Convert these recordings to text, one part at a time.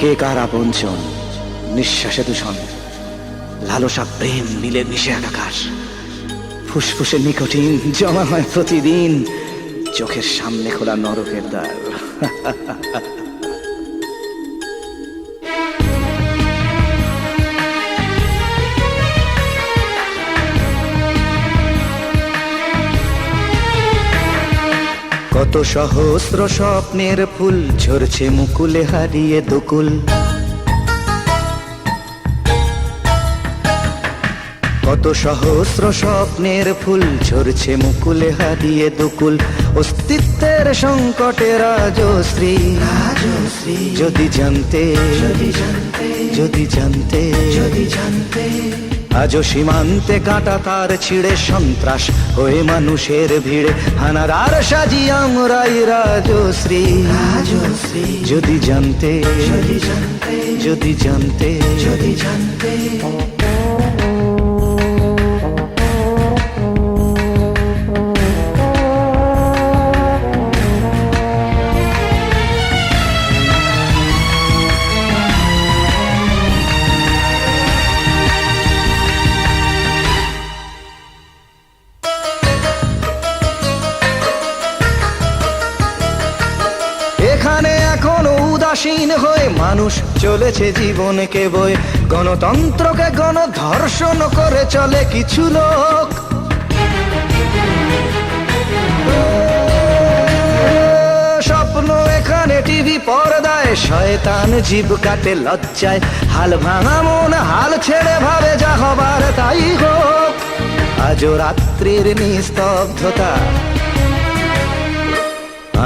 কে কার আপনজন, নিঃশ্বাসে দূষণ, লালসা প্রেম মিলে মিশে একাকার। ফুসফুসে নিকোটিন জমা হয় প্রতিদিন, চোখের সামনে খোলা নরকের দ্বার। কত সহস্র স্বপ্নের ফুল ঝরছে মুকুলে হারিয়ে দুকুল। কত সহস্র স্বপ্নের ফুল ঝরছে মুকুলে হারিয়ে দুকুল। অস্তিত্বের সংকটে রাজশ্রী, যদি জানতে, যদি জানতে, যদি জানতে, আজও সীমান্তে কাঁটা তার ছিঁড়ে সন্ত্রাস হয়ে মানুষের ভিড়ে হানাদার সাজি আমরাই রাজশ্রী। যদি জানতে, যদি জানতে, যদি জানতে, যদি জানতে। এখানে এখনো উদাসীন হয়ে মানুষ চলেছে জীবনকে বয়ে, গণতন্ত্রকে গণধর্ষণ করে চলে কিছু লোক। স্বপ্ন এখানে টিভি পর্দায়, শয়তান জীব কাটে লজ্জায়, হাল ভাঙা মন হাল ছেড়ে ভাবে যা হবার তাই হোক। আজও রাত্রির নিস্তব্ধতা,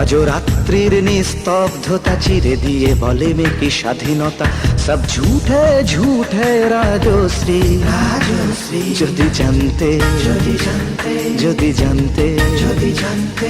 আজও রাত্রির নিস্তব্ধতা চিরে দিয়ে বলে মে কি স্বাধীনতা। সব ঝুঠে ঝুঠে রাজশ্রী, রাজশ্রী। যদি জানতে, যদি জানতে, যদি জানতে, যদি জানতে।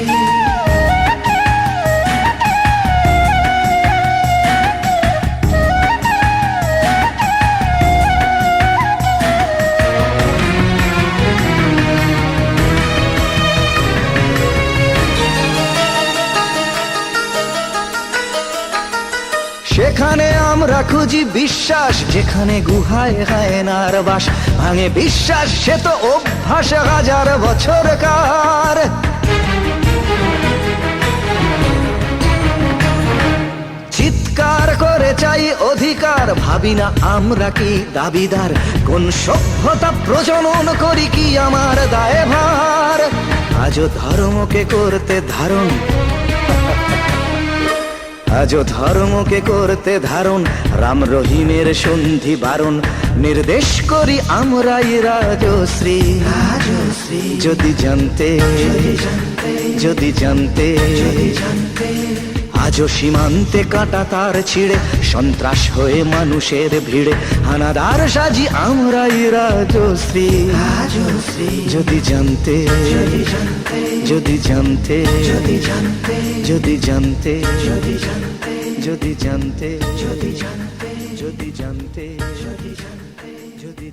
সেখানে আমরা খুঁজি বিশ্বাস, যেখানে গুহায় হায়নার বাস। ভাঙে বিশ্বাস সে তো অভ্যাস হাজার বছরকার। চিৎকার করে চাই অধিকার, ভাবি না আমরা কি দাবিদার। কোন সভ্যতা প্রজনন করি কি আমার দায়ভার। আজও ধর্মকে করতে ধারণ, আজও ধর্মকে করতে ধারণ, রাম রহিমের সন্ধি বারণ। নির্দেশ করি আমরাই রাজশ্রী, রাজশ্রী। যদি জানতে, যদি জানতে, যদি জানতে, যদি জানতে। আজও সীমান্তে কাঁটা তার ছিঁড়ে সন্ত্রাস হয়ে মানুষের ভিড়ে হানাদার সাজি আমরাই রাজশ্রী, রাজশ্রী। যদি জানতে, যদি জানতে, যদি জানতে, যদি জানতে, যদি জানতে, যদি জানতে, যদি জানতে, যদি জানতে, যদি জানতে, যদি জানতে।